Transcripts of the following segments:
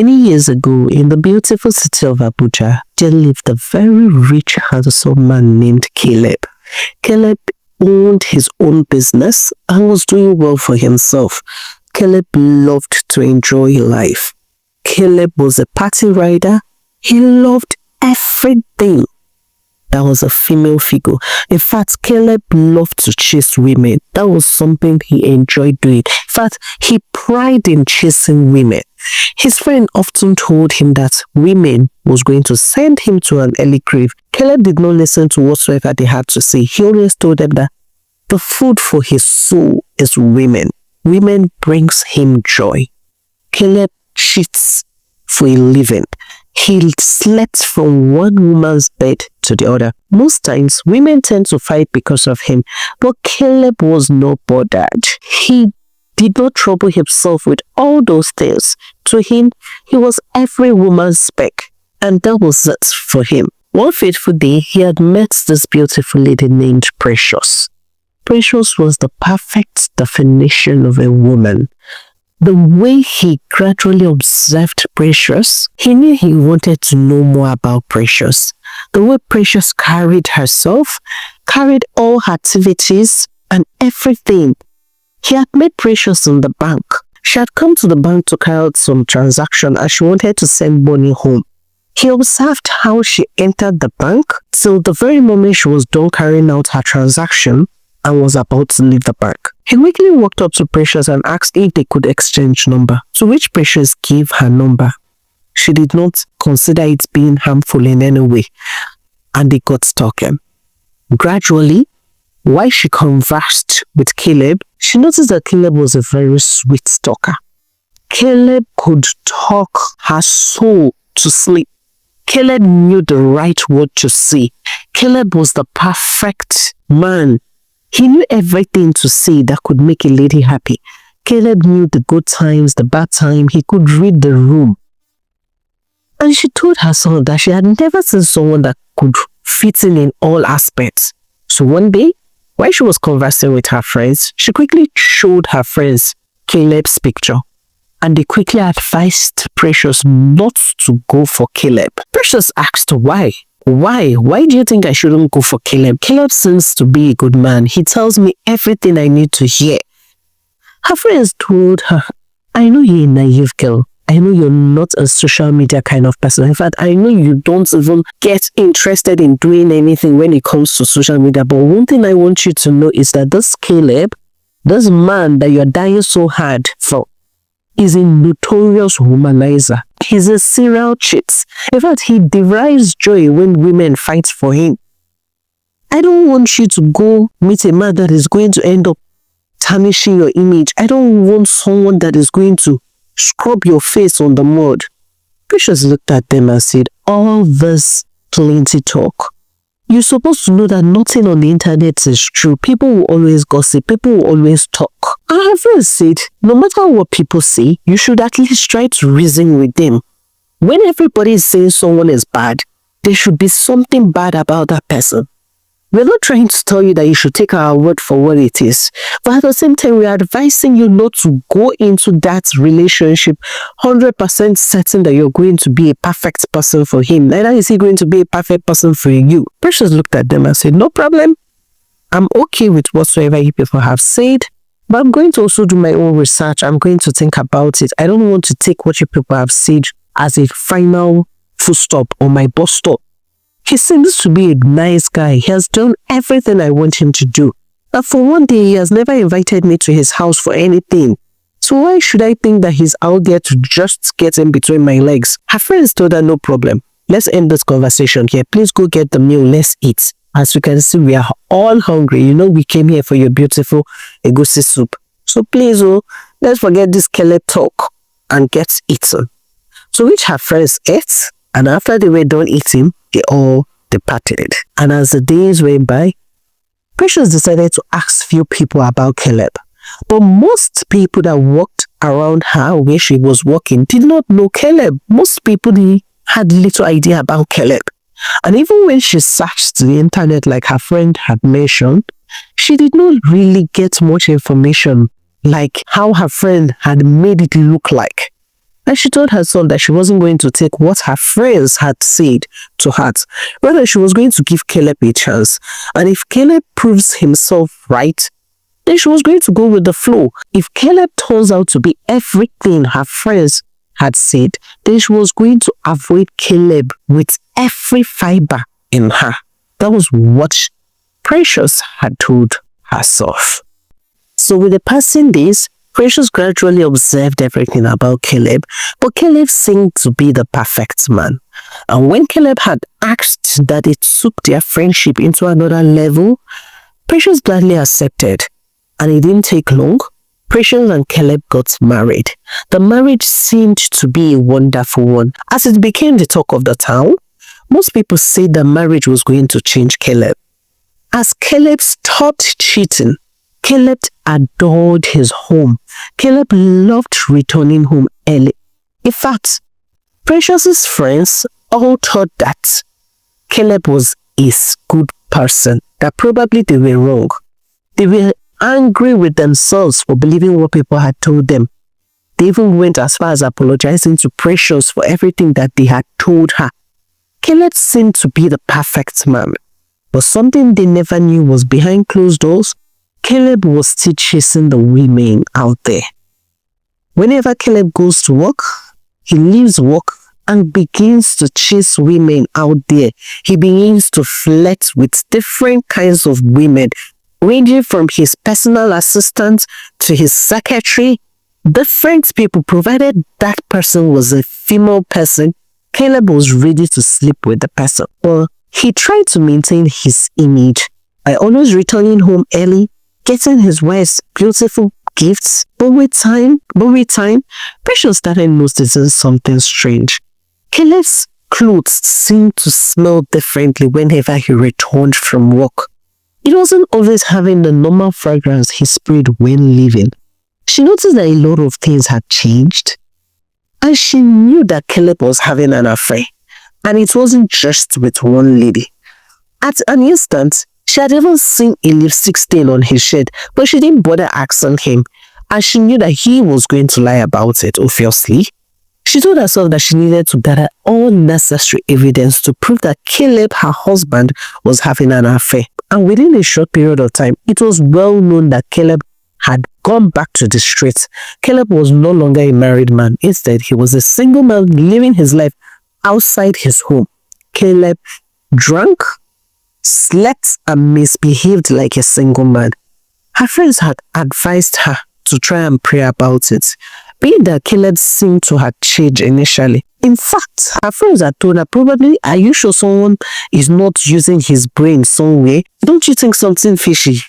Many years ago, in the beautiful city of Abuja, there lived a very rich, handsome man named Caleb. Caleb owned his own business and was doing well for himself. Caleb loved to enjoy life. Caleb was a party rider. He loved everything that was a female figure. In fact, Caleb loved to chase women. That was something he enjoyed doing. In fact, he prided in chasing women. His friend often told him that women was going to send him to an early grave. Caleb did not listen to whatsoever they had to say. He always told them that the food for his soul is women. Women brings him joy. Caleb cheats for a living. He slept from one woman's bed to the other. Most times, women tend to fight because of him, but Caleb was not bothered. He did not trouble himself with all those things. To him, he was every woman's spec, and that was it for him. One fateful day, he had met this beautiful lady named Precious. Precious was the perfect definition of a woman. The way he gradually observed Precious, he knew he wanted to know more about Precious. The way Precious carried herself, carried all her activities and everything. He had met Precious in the bank. She had come to the bank to carry out some transaction and she wanted to send money home. He observed how she entered the bank till the very moment she was done carrying out her transaction and was about to leave the bank. He quickly walked up to Precious and asked if they could exchange number, to which Precious gave her number. She did not consider it being harmful in any way, and they got talking. Gradually, while she conversed with Caleb, she noticed that Caleb was a very sweet talker. Caleb could talk her soul to sleep. Caleb knew the right word to say. Caleb was the perfect man. He knew everything to say that could make a lady happy. Caleb knew the good times, the bad time. He could read the room. And she told herself that she had never seen someone that could fit in all aspects. So one day, while she was conversing with her friends, she quickly showed her friends Caleb's picture. And they quickly advised Precious not to go for Caleb. Precious asked why. Why? Why do you think I shouldn't go for Caleb? Caleb seems to be a good man. He tells me everything I need to hear. Her friends told her, I know you're a naive girl. I know you're not a social media kind of person. In fact, I know you don't even get interested in doing anything when it comes to social media. But one thing I want you to know is that this Caleb, this man that you're dying so hard for, is a notorious womanizer. He's a serial cheat. In fact, he derives joy when women fight for him. I don't want you to go meet a man that is going to end up tarnishing your image. I don't want someone that is going to scrub your face on the mud. Precious looked at them and said, all this plenty talk. You're supposed to know that nothing on the internet is true. People will always gossip. People will always talk. I have always said, no matter what people say, you should at least try to reason with them. When everybody is saying someone is bad, there should be something bad about that person. We're not trying to tell you that you should take our word for what it is. But at the same time, we are advising you not to go into that relationship 100% certain that you're going to be a perfect person for him. Neither is he going to be a perfect person for you. Precious looked at them and said, no problem. I'm okay with whatsoever you people have said. But I'm going to also do my own research. I'm going to think about it. I don't want to take what you people have said as a final full stop or my bus stop. He seems to be a nice guy. He has done everything I want him to do. And for one day, he has never invited me to his house for anything. So why should I think that he's out there to just get in between my legs? Her friends told her, no problem. Let's end this conversation here. Please go get the meal. Let's eat. As you can see, we are all hungry. You know, we came here for your beautiful egusi soup. So please, let's forget this Caleb talk and get eaten. So which her friends ate. And after they were done eating, they all departed. And as the days went by, Precious decided to ask few people about Caleb. But most people that walked around her where she was walking did not know Caleb. Most people had little idea about Caleb. And even when she searched the internet like her friend had mentioned, she did not really get much information like how her friend had made it look like. And she told herself that she wasn't going to take what her friends had said to heart. Rather, she was going to give Caleb a chance. And if Caleb proves himself right, then she was going to go with the flow. If Caleb turns out to be everything her friends had said, then she was going to avoid Caleb with every fiber in her. That was what Precious had told herself. So with the passing days, Precious gradually observed everything about Caleb, but Caleb seemed to be the perfect man. And when Caleb had asked that it took their friendship into another level, Precious gladly accepted. And it didn't take long. Precious and Caleb got married. The marriage seemed to be a wonderful one. As it became the talk of the town, most people said the marriage was going to change Caleb. As Caleb stopped cheating, Caleb adored his home. Caleb loved returning home early. In fact, Precious's friends all thought that Caleb was a good person, that probably they were wrong. They were angry with themselves for believing what people had told them. They even went as far as apologizing to Precious for everything that they had told her. Caleb seemed to be the perfect man, but something they never knew was behind closed doors. Caleb was still chasing the women out there. Whenever Caleb goes to work, he leaves work and begins to chase women out there. He begins to flirt with different kinds of women, ranging from his personal assistant to his secretary. Different people, provided that person was a female person, Caleb was ready to sleep with the person. Well, he tried to maintain his image by always returning home early, getting his wife's beautiful gifts. But with time, Precious started noticing something strange. Caleb's clothes seemed to smell differently whenever he returned from work. He wasn't always having the normal fragrance he sprayed when leaving. She noticed that a lot of things had changed, and she knew that Caleb was having an affair, and it wasn't just with one lady. At an instant, she had even seen a lipstick stain on his shirt, but she didn't bother asking him, and she knew that he was going to lie about it, obviously. She told herself that she needed to gather all necessary evidence to prove that Caleb, her husband, was having an affair. And within a short period of time, it was well known that Caleb had gone back to the streets. Caleb was no longer a married man. Instead, he was a single man living his life outside his home. Caleb drank, slept, and misbehaved like a single man. Her friends had advised her to try and pray about it, being that Caleb seemed to have changed initially. In fact, her friends had told her, probably, are you sure someone is not using his brain somewhere? Don't you think something fishy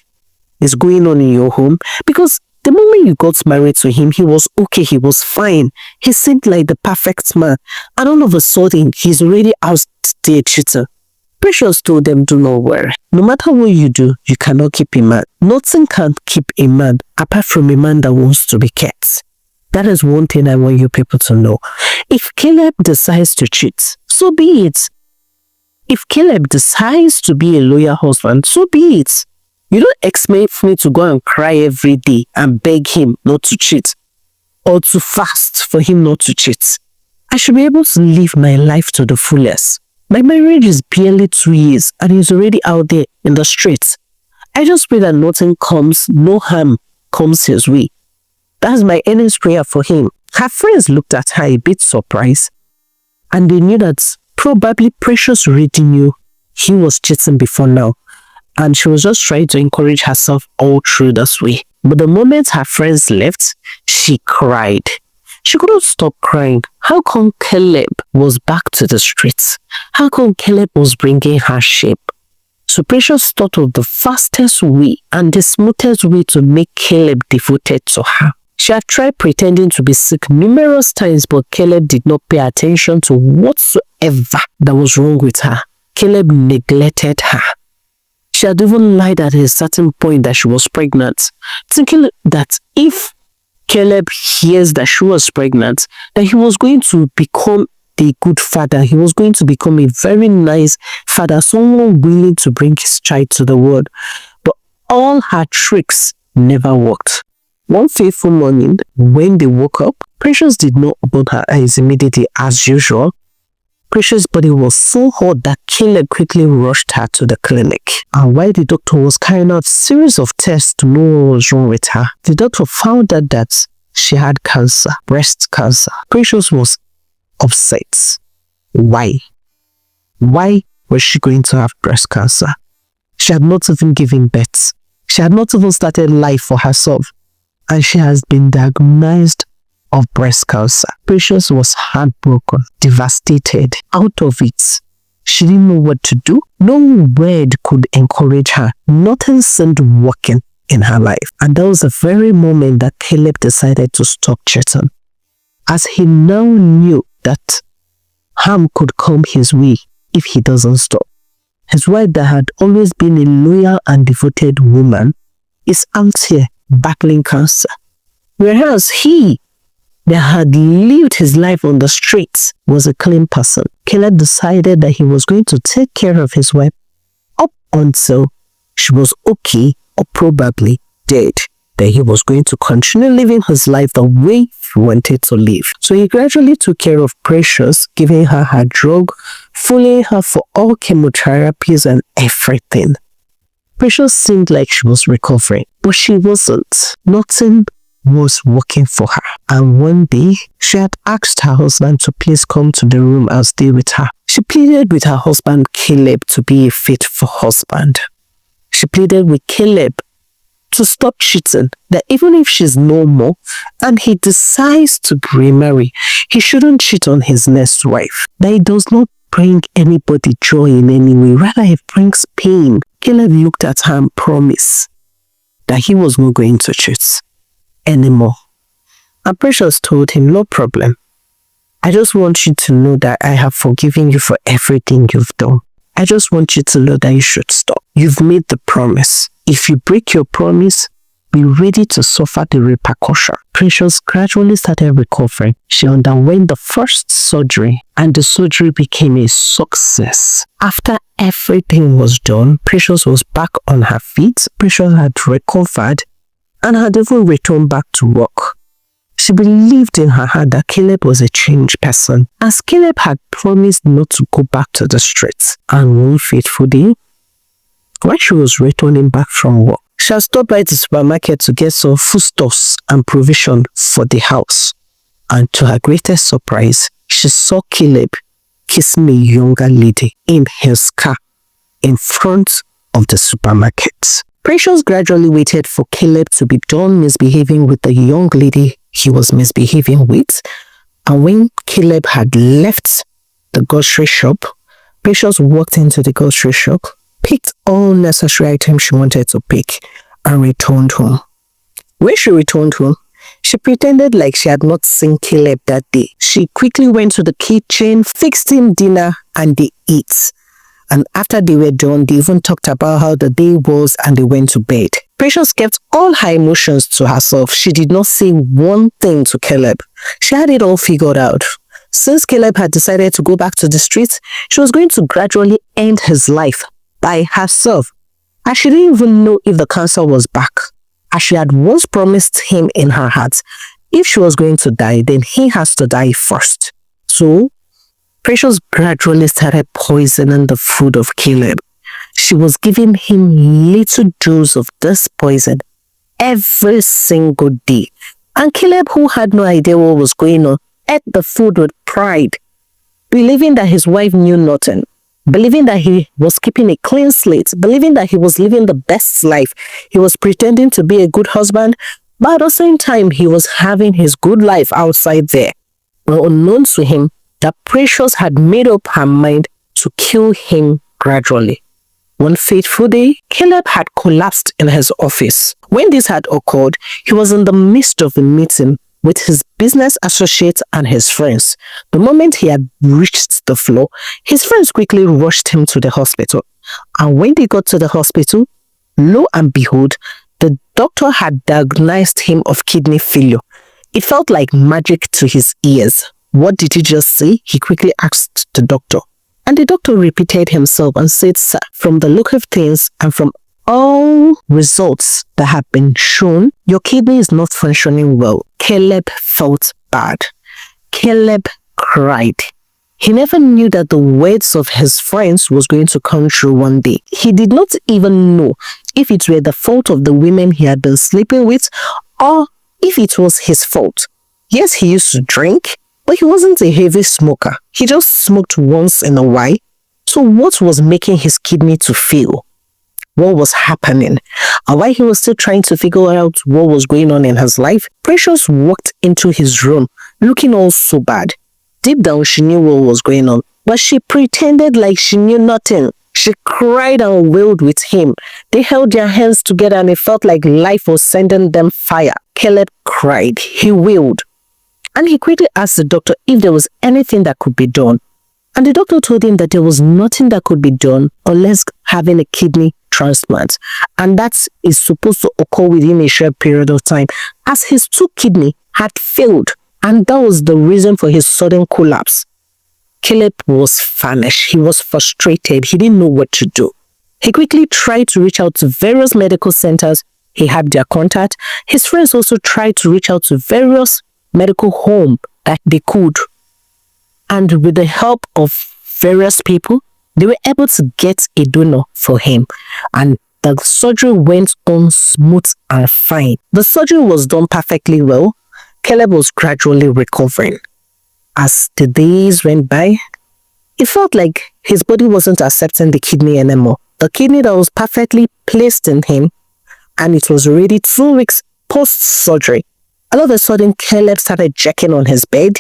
is going on in your home? Because the moment you got married to him, he was okay, he was fine. He seemed like the perfect man. And all of a sudden, he's already out there cheating. Precious told them, do not worry. No matter what you do, you cannot keep a man. Nothing can keep a man apart from a man that wants to be kept. That is one thing I want you people to know. If Caleb decides to cheat, so be it. If Caleb decides to be a loyal husband, so be it. You don't expect me to go and cry every day and beg him not to cheat, or to fast for him not to cheat. I should be able to live my life to the fullest. My marriage is barely 2 years and he's already out there in the streets. I just pray that no harm comes his way. That's my earnest prayer for him. Her friends looked at her a bit surprised, and they knew that probably Precious already knew he was cheating before now, and she was just trying to encourage herself all through this way. But the moment her friends left, she cried. She couldn't stop crying. How come Caleb was back to the streets? How come Caleb was bringing her shame? So Precious thought of the fastest way and the smoothest way to make Caleb devoted to her. She had tried pretending to be sick numerous times, but Caleb did not pay attention to whatsoever that was wrong with her. Caleb neglected her. She had even lied at a certain point that she was pregnant, thinking that if Caleb hears that she was pregnant, that he was going to become a good father. He was going to become a very nice father, someone willing to bring his child to the world. But all her tricks never worked. One fateful morning, when they woke up, Precious did not open her eyes immediately as usual. Precious' body was so hot that Caleb quickly rushed her to the clinic. And while the doctor was carrying out a series of tests to know what was wrong with her, the doctor found out that she had cancer, breast cancer. Precious was upset. Why? Why was she going to have breast cancer? She had not even given birth. She had not even started life for herself. And she has been diagnosed of breast cancer. Precious was heartbroken, devastated, out of it. She didn't know what to do. No word could encourage her. Nothing seemed working in her life. And that was the very moment that Caleb decided to stop cheating. As he now knew that harm could come his way if he doesn't stop. His wife, that had always been a loyal and devoted woman, is out here battling cancer. Whereas he, that had lived his life on the streets, was a clean person. Caleb decided that he was going to take care of his wife up until she was okay or probably dead. That he was going to continue living his life the way he wanted to live. So he gradually took care of Precious, giving her her drug, following her for all chemotherapies and everything. Precious seemed like she was recovering, but she wasn't. Nothing was working for her. And one day, she had asked her husband to please come to the room and stay with her. She pleaded with her husband Caleb to be a faithful husband. She pleaded with Caleb to stop cheating, that even if she's no more and he decides to remarry, he shouldn't cheat on his next wife. That it does not bring anybody joy in any way, rather it brings pain. Caleb looked at her and promised that he was not going to cheat anymore. And Precious told him, no problem. I just want you to know that I have forgiven you for everything you've done. I just want you to know that you should stop. You've made the promise. If you break your promise, be ready to suffer the repercussion. Precious gradually started recovering. She underwent the first surgery and the surgery became a success. After everything was done, Precious was back on her feet. Precious had recovered and had even returned back to work. She believed in her heart that Caleb was a changed person, as Caleb had promised not to go back to the streets. And one fateful day, when she was returning back from work, she had stopped by the supermarket to get some foodstuffs and provision for the house. And to her greatest surprise, she saw Caleb kissing a younger lady in his car in front of the supermarket. Precious gradually waited for Caleb to be done misbehaving with the young lady he was misbehaving with. And when Caleb had left the grocery shop, Precious walked into the grocery shop, picked all necessary items she wanted to pick, and returned home. When she returned home, she pretended like she had not seen Caleb that day. She quickly went to the kitchen, fixed him dinner, and they ate. And after they were done, they even talked about how the day was and they went to bed. Precious kept all her emotions to herself. She did not say one thing to Caleb. She had it all figured out. Since Caleb had decided to go back to the streets, she was going to gradually end his life by herself. And she didn't even know if the cancer was back, as she had once promised him in her heart. If she was going to die, then he has to die first. So, Precious gradually started poisoning the food of Caleb. She was giving him little doses of this poison every single day. And Caleb, who had no idea what was going on, ate the food with pride, believing that his wife knew nothing, believing that he was keeping a clean slate, believing that he was living the best life. He was pretending to be a good husband, but at the same time, he was having his good life outside there. Well, unknown to him, that Precious had made up her mind to kill him gradually. One fateful day, Caleb had collapsed in his office. When this had occurred, he was in the midst of a meeting with his business associates and his friends. The moment he had reached the floor, his friends quickly rushed him to the hospital. And when they got to the hospital, lo and behold, the doctor had diagnosed him of kidney failure. It felt like magic to his ears. What did you just say? He quickly asked the doctor. And the doctor repeated himself and said, sir, from the look of things and from all results that have been shown, your kidney is not functioning well. Caleb felt bad. Caleb cried. He never knew that the words of his friends was going to come true one day. He did not even know if it were the fault of the women he had been sleeping with or if it was his fault. Yes, he used to drink, but he wasn't a heavy smoker. He just smoked once in a while. So what was making his kidney to fail? What was happening? And while he was still trying to figure out what was going on in his life, Precious walked into his room looking all so bad. Deep down, she knew what was going on, but she pretended like she knew nothing. She cried and wailed with him. They held their hands together and it felt like life was sending them fire. Caleb cried. He wailed. And he quickly asked the doctor if there was anything that could be done. And the doctor told him that there was nothing that could be done unless having a kidney transplant. And that is supposed to occur within a short period of time, as his 2 kidneys had failed. And that was the reason for his sudden collapse. Caleb was famished. He was frustrated. He didn't know what to do. He quickly tried to reach out to various medical centers. He had their contact. His friends also tried to reach out to various medical homes that they could. And with the help of various people, they were able to get a donor for him. And the surgery went on smooth and fine. The surgery was done perfectly well. Caleb was gradually recovering. As the days went by, it felt like his body wasn't accepting the kidney anymore. The kidney that was perfectly placed in him, and it was already 2 weeks post-surgery. All of a sudden, Caleb started jerking on his bed,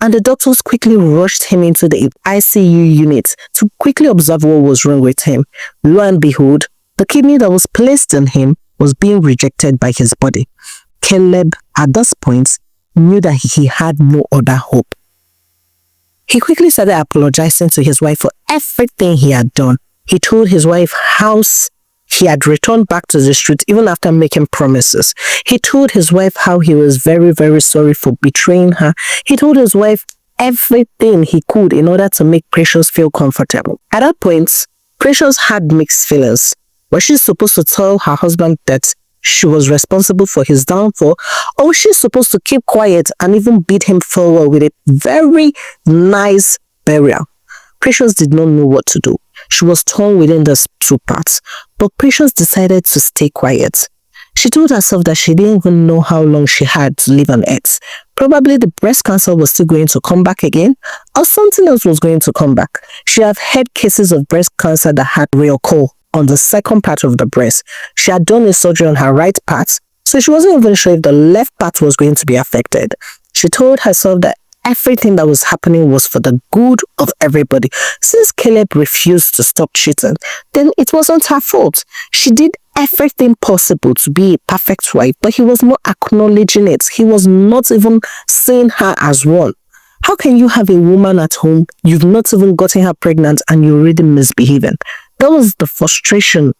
and the doctors quickly rushed him into the ICU unit to quickly observe what was wrong with him. Lo and behold, the kidney that was placed in him was being rejected by his body. Caleb, at this point, knew that he had no other hope. He quickly started apologizing to his wife for everything he had done. He told his wife how he had returned back to the street even after making promises. He told his wife how he was very, very sorry for betraying her. He told his wife everything he could in order to make Precious feel comfortable. At that point, Precious had mixed feelings. Was she supposed to tell her husband that she was responsible for his downfall, or was she supposed to keep quiet and even bid him farewell with a very nice burial? Precious did not know what to do. She was torn within these 2 parts, but Precious decided to stay quiet. She told herself that she didn't even know how long she had to live on Earth. Probably the breast cancer was still going to come back again, or something else was going to come back. She had had cases of breast cancer that had reoccurred on the second part of the breast. She had done a surgery on her right part, so she wasn't even sure if the left part was going to be affected. She told herself that everything that was happening was for the good of everybody. Since Caleb refused to stop cheating, then it wasn't her fault. She did everything possible to be a perfect wife, but he was not acknowledging it. He was not even seeing her as one. How can you have a woman at home, you've not even gotten her pregnant, and you're already misbehaving? That was the frustration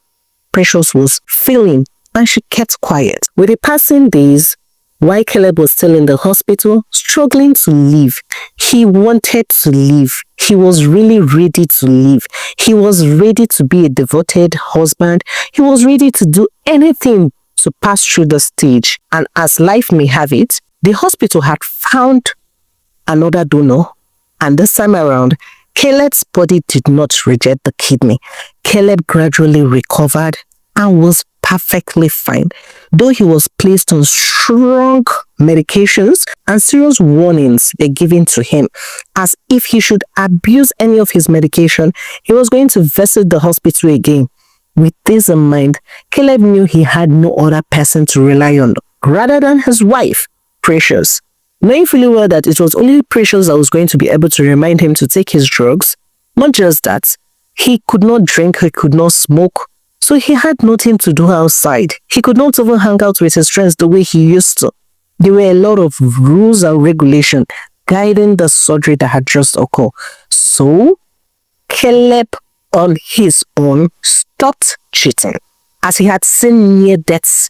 Precious was feeling, and she kept quiet. With the passing days, while Caleb was still in the hospital, struggling to leave, he wanted to leave. He was really ready to leave. He was ready to be a devoted husband. He was ready to do anything to pass through the stage. And as life may have it, the hospital had found another donor, and this time around, Caleb's body did not reject the kidney. Caleb gradually recovered and was perfectly fine, though he was placed on strong medications and serious warnings were given to him, as if he should abuse any of his medication, he was going to visit the hospital again. With this in mind, Caleb knew he had no other person to rely on rather than his wife, Precious. Knowing fully well that it was only Precious that was going to be able to remind him to take his drugs, not just that, he could not drink, he could not smoke, so he had nothing to do outside. He could not even hang out with his friends the way he used to. There were a lot of rules and regulations guiding the surgery that had just occurred. So, Caleb on his own stopped cheating, as he had seen near deaths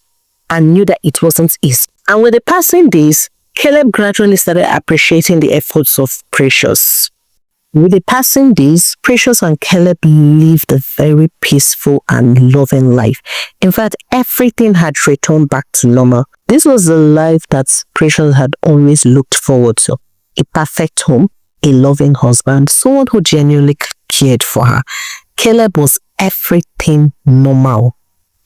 and knew that it wasn't easy. And with the passing days, Caleb gradually started appreciating the efforts of Precious. With the passing days, Precious and Caleb lived a very peaceful and loving life. In fact, everything had returned back to normal. This was the life that Precious had always looked forward to. A perfect home, a loving husband, someone who genuinely cared for her. Caleb was everything normal.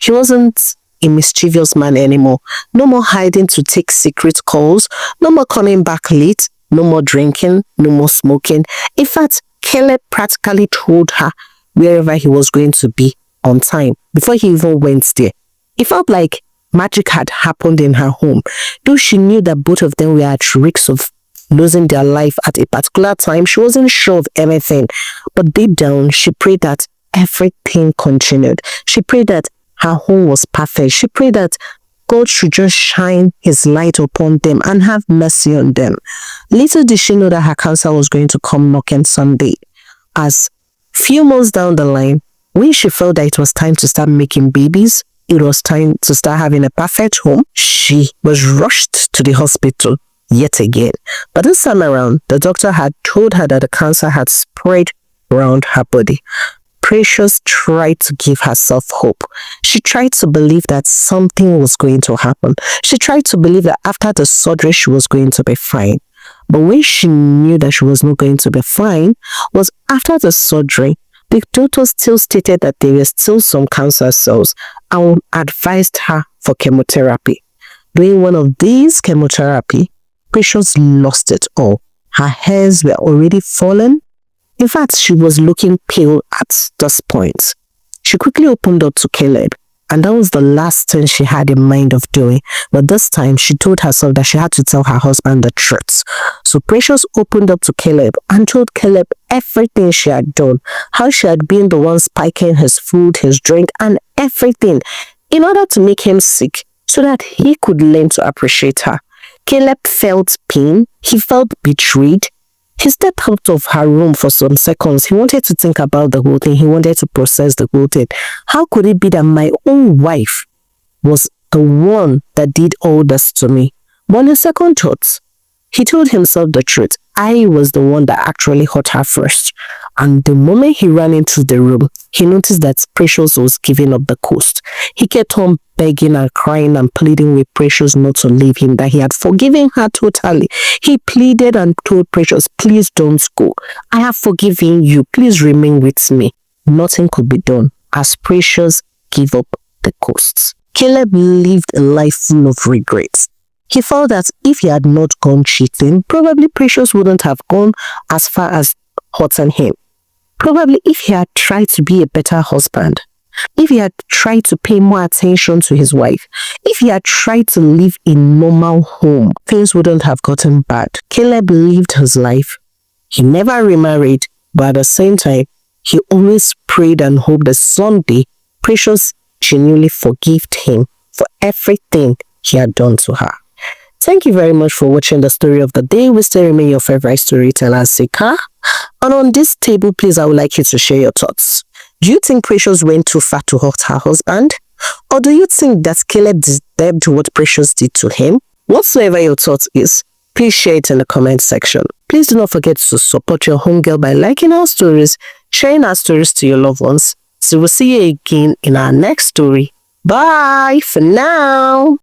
He wasn't a mischievous man anymore. No more hiding to take secret calls. No more coming back late. No more drinking, no more smoking. In fact, Caleb practically told her wherever he was going to be on time before he even went there. It felt like magic had happened in her home, though she knew that both of them were at risk of losing their life at a particular time. She wasn't sure of anything, but deep down, she prayed that everything continued. She prayed that her home was perfect. She prayed that God should just shine his light upon them and have mercy on them. Little did she know that her cancer was going to come knocking someday. As few months down the line, when she felt that it was time to start making babies, it was time to start having a perfect home, she was rushed to the hospital yet again. But this time around, the doctor had told her that the cancer had spread around her body. Precious tried to give herself hope. She tried to believe that something was going to happen. She tried to believe that after the surgery, she was going to be fine. But when she knew that she was not going to be fine, was after the surgery, the doctor still stated that there were still some cancer cells and advised her for chemotherapy. During one of these chemotherapy, Precious lost it all. Her hairs were already fallen. In fact, she was looking pale at this point. She quickly opened up to Caleb, and that was the last thing she had in mind of doing. But this time, she told herself that she had to tell her husband the truth. So Precious opened up to Caleb and told Caleb everything she had done, how she had been the one spiking his food, his drink, and everything in order to make him sick so that he could learn to appreciate her. Caleb felt pain. He felt betrayed. He stepped out of her room for some seconds. He wanted to think about the whole thing. He wanted to process the whole thing. How could it be that my own wife was the one that did all this to me? But in second thought, he told himself the truth. I was the one that actually hurt her first. And the moment he ran into the room, he noticed that Precious was giving up the ghost. He kept on begging and crying and pleading with Precious not to leave him, that he had forgiven her totally. He pleaded and told Precious, please don't go. I have forgiven you. Please remain with me. Nothing could be done as Precious gave up the ghosts. Caleb lived a life full of regrets. He felt that if he had not gone cheating, probably Precious wouldn't have gone as far as hurting him. Probably if he had tried to be a better husband, if he had tried to pay more attention to his wife, if he had tried to live a normal home, things wouldn't have gotten bad. Caleb lived his life. He never remarried, but at the same time, he always prayed and hoped that someday Precious genuinely forgave him for everything he had done to her. Thank you very much for watching the story of the day. We still remain your favorite storyteller, Sika. And on this table, please, I would like you to share your thoughts. Do you think Precious went too far to hurt her husband? Or do you think that Caleb deserved what Precious did to him? Whatsoever your thoughts is, please share it in the comment section. Please do not forget to support your homegirl by liking our stories, sharing our stories to your loved ones. So we'll see you again in our next story. Bye for now.